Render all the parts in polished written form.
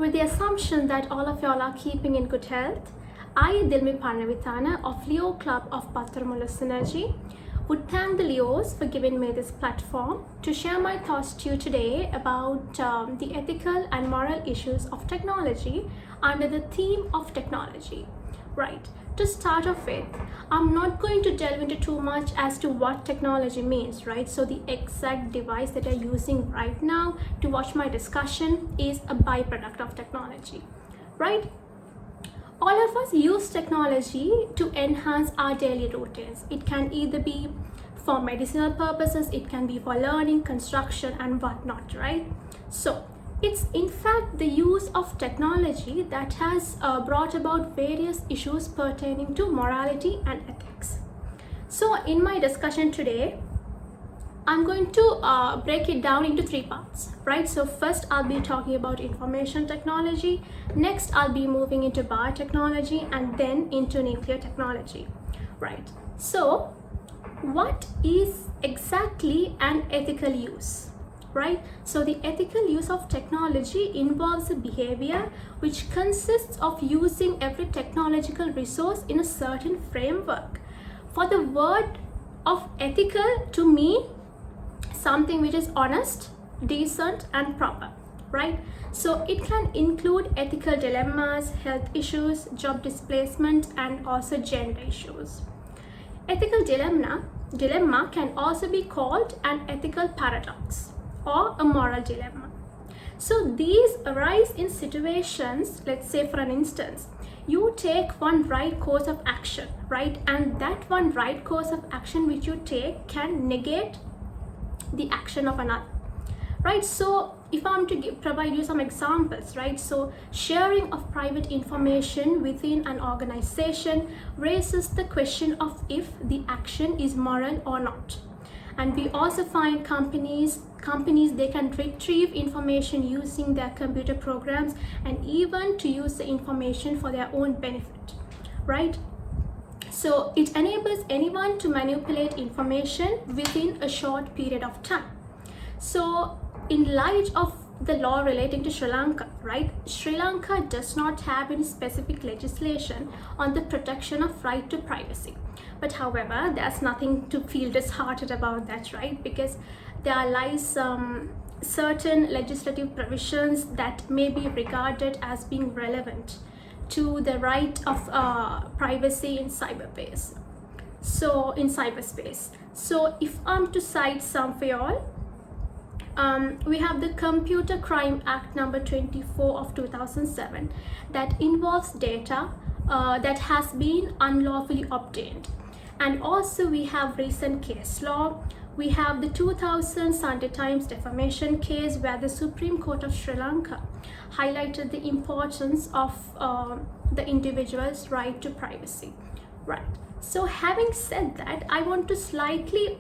with the assumption that all of y'all are keeping in good health, I, Dilmi Paranawithana of Club of Battaramulla Synergy, would thank the Leos for giving me this platform to share my thoughts to you today about the ethical and moral issues of technology under the theme of technology. Right, to start off with, I'm not going to delve into too much as to what technology means, right? So the exact device that you're using right now to watch my discussion is a byproduct of technology, right? All of us use technology to enhance our daily routines. It can either be for medicinal purposes, it can be for learning, construction, and whatnot, right? So it's in fact the use of technology that has brought about various issues pertaining to morality and ethics. So in my discussion today, I'm going to break it down into three parts, right? So first I'll be talking about information technology, next I'll be moving into biotechnology, and then into nuclear technology, right? So what is exactly an ethical use, right? So the ethical use of technology involves a behavior which consists of using every technological resource in a certain framework. For the word of ethical to me, something which is honest, decent, and proper, right? So it can include ethical dilemmas, health issues, job displacement, and also gender issues. Ethical dilemma can also be called an ethical paradox or a moral dilemma. So these arise in situations, let's say for an instance, you take one right course of action, right? And that one right course of action which you take can negate the action of another, right? So if I'm to provide you some examples, right? So sharing of private information within an organization raises the question of if the action is moral or not. And we also find companies they can retrieve information using their computer programs and even to use the information for their own benefit, right? So it enables anyone to manipulate information within a short period of time. So in light of the law relating to Sri Lanka, right? Sri Lanka does not have any specific legislation on the protection of right to privacy. But however, there's nothing to feel disheartened about that, right? Because there lies certain legislative provisions that may be regarded as being relevant to the right of privacy in cyberspace. So if I'm to cite some for y'all, we have the Computer Crime Act number 24 of 2007 that involves data that has been unlawfully obtained. And also we have recent case law. We have the 2000 Sunday Times defamation case where the Supreme Court of Sri Lanka highlighted the importance of the individual's right to privacy, right? So having said that, I want to slightly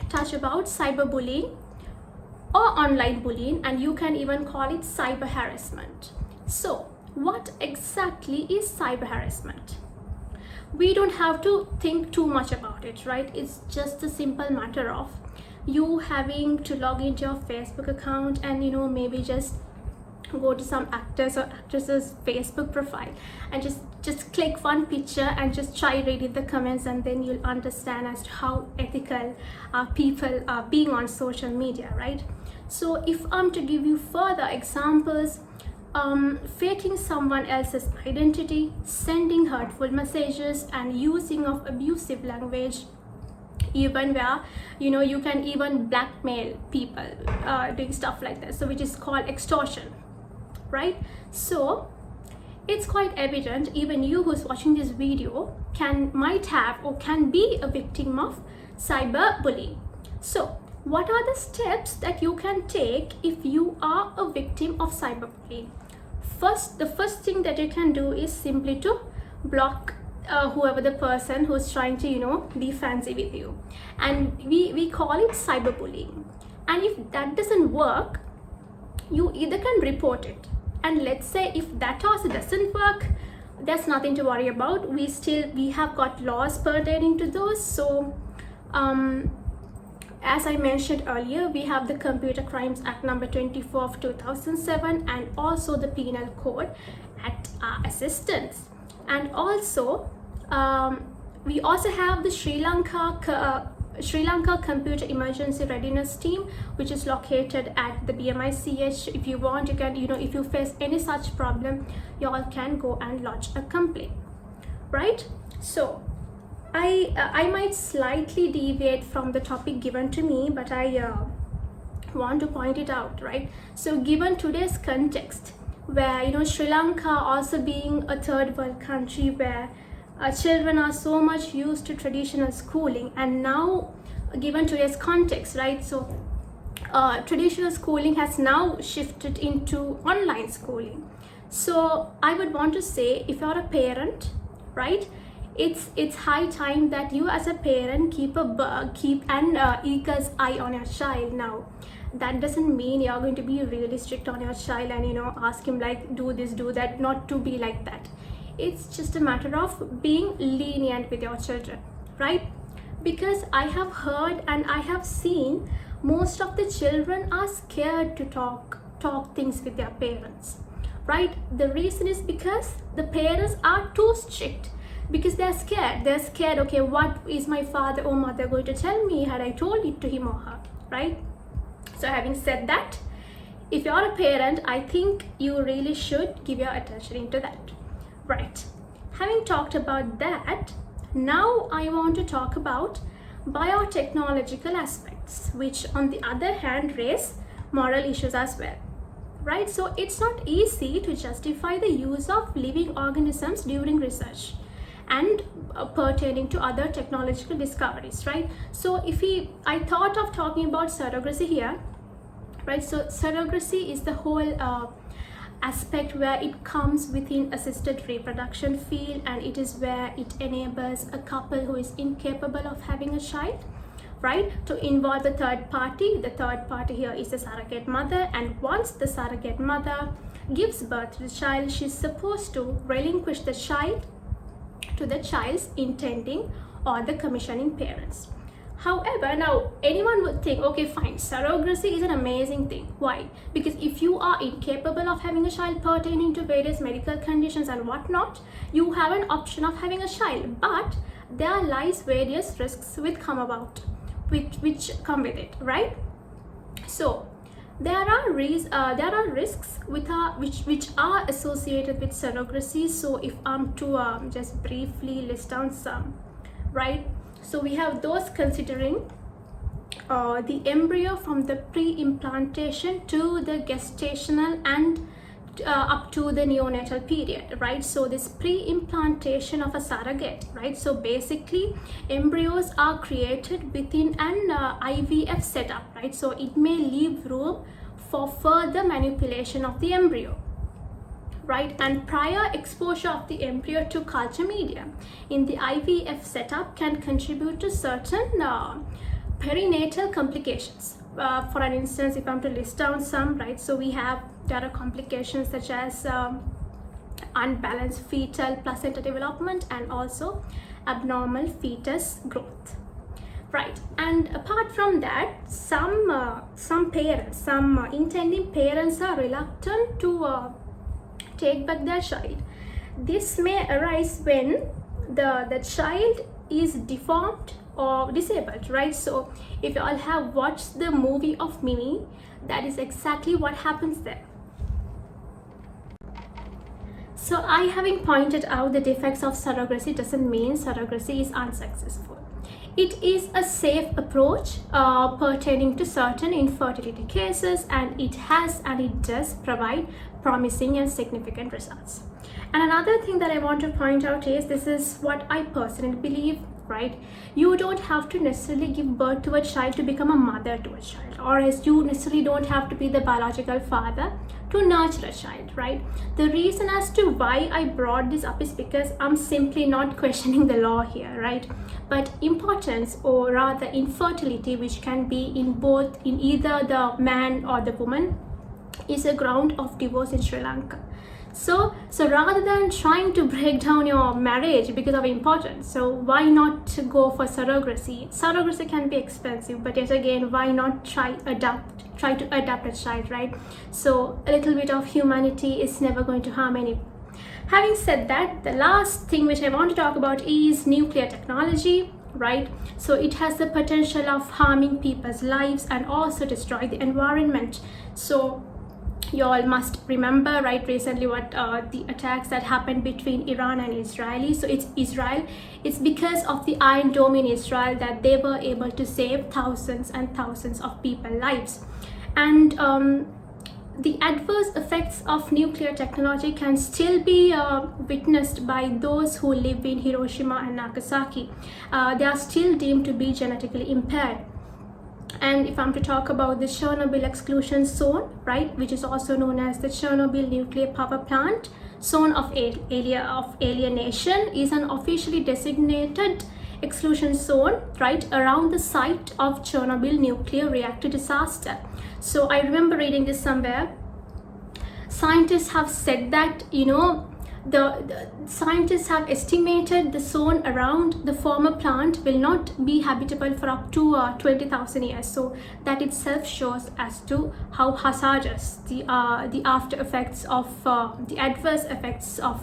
touch about cyberbullying or online bullying, and you can even call it cyber harassment. So what exactly is cyber harassment? We don't have to think too much about it, right? It's just a simple matter of you having to log into your Facebook account and maybe just go to some actors or actresses' Facebook profile and just click one picture and just try reading the comments, and then you'll understand as to how ethical people are being on social media, right? So if I'm to give you further examples, faking someone else's identity, sending hurtful messages, and using of abusive language, even where you can even blackmail people, doing stuff like that, so which is called extortion, right? So it's quite evident even you who's watching this video might have or can be a victim of cyberbullying. So what are the steps that you can take if you are a victim of cyberbullying? The first thing that you can do is simply to block whoever the person who's trying to be fancy with you, and we call it cyberbullying. And if that doesn't work, you either can report it, and let's say if that also doesn't work, there's nothing to worry about. We have got laws pertaining to those. So as I mentioned earlier, we have the Computer Crimes Act number 24 of 2007 and also the Penal Code at our assistance. And also, we also have the Sri Lanka Computer Emergency Readiness Team, which is located at the BMICH. If you want, you can, if you face any such problem, you all can go and lodge a complaint, right? So I might slightly deviate from the topic given to me, but I want to point it out, right? So given today's context, where Sri Lanka also being a third world country, where children are so much used to traditional schooling, and now given today's context, right, so traditional schooling has now shifted into online schooling. So I would want to say, if you're a parent, right, it's high time that you as a parent keep an eagle's eye on your child. Now that doesn't mean you're going to be really strict on your child and ask him like do this, do that. Not to be like that. It's just a matter of being lenient with your children, right? Because I have heard and I have seen most of the children are scared to talk things with their parents, right? The reason is because the parents are too strict, because they're scared. Okay, what is my father or mother going to tell me had I told it to him or her, right? So having said that, if you're a parent, I think you really should give your attention into that, right? Having talked about that, now I want to talk about biotechnological aspects, which on the other hand raise moral issues as well, right? So it's not easy to justify the use of living organisms during research and pertaining to other technological discoveries, right? So I thought of talking about surrogacy here, right? So surrogacy is the whole aspect where it comes within assisted reproduction field, and it is where it enables a couple who is incapable of having a child, right, to involve the third party. The third party here is the surrogate mother, and once the surrogate mother gives birth to the child, she's supposed to relinquish the child to the child's intending or the commissioning parents. However, now anyone would think, okay, fine, surrogacy is an amazing thing. Why? Because if you are incapable of having a child pertaining to various medical conditions and whatnot, you have an option of having a child, but there lies various risks which come about, which come with it, right? So there are risks which are associated with surrogacy. So if I'm to just briefly list down some, right? So we have those considering the embryo from the pre-implantation to the gestational and up to the neonatal period, right? So this pre-implantation of a surrogate, right? So basically embryos are created within an IVF setup, right? So it may leave room for further manipulation of the embryo, right? And prior exposure of the embryo to culture media in the IVF setup can contribute to certain perinatal complications. For an instance, if I'm to list down some, right? So there are complications such as unbalanced fetal placenta development and also abnormal fetus growth, right? And apart from that, some parents, some intending parents are reluctant to take back their child. This may arise when the child is deformed or disabled, right? So if you all have watched the movie of Mimi, that is exactly what happens there. So having pointed out the defects of surrogacy doesn't mean surrogacy is unsuccessful. It is a safe approach pertaining to certain infertility cases, and it does provide promising and significant results. And another thing that I want to point out is, this is what I personally believe, right? You don't have to necessarily give birth to a child to become a mother to a child, or as you necessarily don't have to be the biological father to nurture a child, right? The reason as to why I brought this up is because I'm simply not questioning the law here, right? But impotence, or rather infertility, which can be in either the man or the woman, is a ground of divorce in Sri Lanka. So rather than trying to break down your marriage because of importance, so why not go for surrogacy? Surrogacy can be expensive, but yet again, why not try to adapt a child, right? So a little bit of humanity is never going to harm anyone. Having said that, the last thing which I want to talk about is nuclear technology, right? So it has the potential of harming people's lives and also destroy the environment. So you all must remember, right, recently what the attacks that happened between Iran and Israel. So it's Israel. It's because of the Iron Dome in Israel that they were able to save thousands and thousands of people's lives. And the adverse effects of nuclear technology can still be witnessed by those who live in Hiroshima and Nagasaki. They are still deemed to be genetically impaired. And if I'm to talk about the Chernobyl exclusion zone, right, which is also known as the Chernobyl nuclear power plant zone of alienation, is an officially designated exclusion zone, right, around the site of Chernobyl nuclear reactor disaster. So I remember reading this somewhere. Scientists have said that, the scientists have estimated the zone around the former plant will not be habitable for up to 20,000 years. So that itself shows as to how hazardous the after effects of the adverse effects of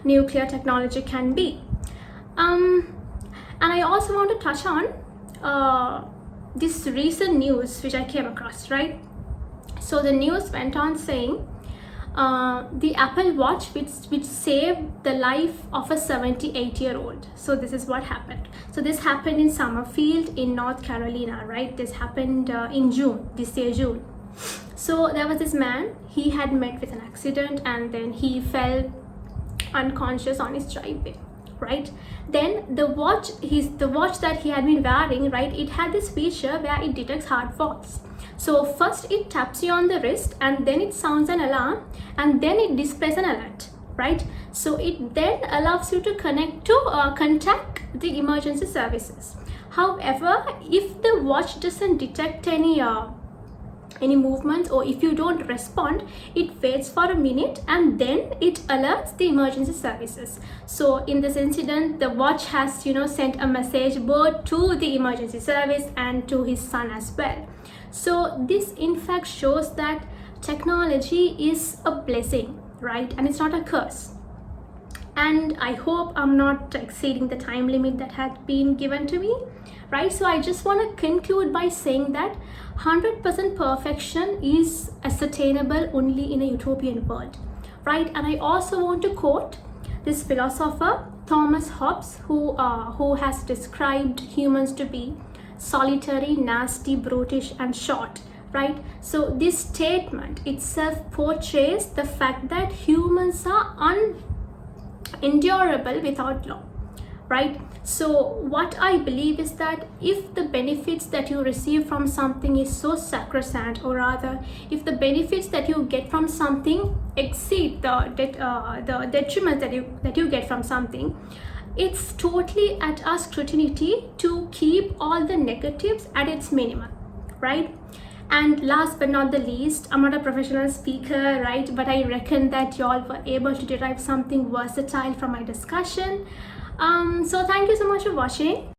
nuclear technology can be. And I also want to touch on this recent news which I came across, right? So the news went on saying the Apple Watch which saved the life of a 78-year-old. So this is what happened. So this happened in Summerfield in North Carolina, right? This happened in this year June. So there was this man, he had met with an accident and then he fell unconscious on his driveway, right? Then the watch that he had been wearing, right, it had this feature where it detects hard falls. So first it taps you on the wrist and then it sounds an alarm and then it displays an alert, right? So it then allows you to contact the emergency services. However, if the watch doesn't detect any movements, or if you don't respond, it waits for a minute and then it alerts the emergency services. So in this incident, the watch has sent a message both to the emergency service and to his son as well. So this in fact shows that technology is a blessing, right? And it's not a curse. And I hope I'm not exceeding the time limit that had been given to me, right? So I just want to conclude by saying that 100% perfection is ascertainable only in a utopian world, right? And I also want to quote this philosopher Thomas Hobbes, who has described humans to be solitary, nasty, brutish, and short, right? So this statement itself portrays the fact that humans are unendurable without law, right? So what I believe is that if the benefits that you receive from something is so sacrosanct, or rather if the benefits that you get from something exceed the detriment that you get from something, it's totally at our scrutiny to keep all the negatives at its minimum, right? And last but not the least, I'm not a professional speaker, right? But I reckon that y'all were able to derive something versatile from my discussion. So thank you so much for watching.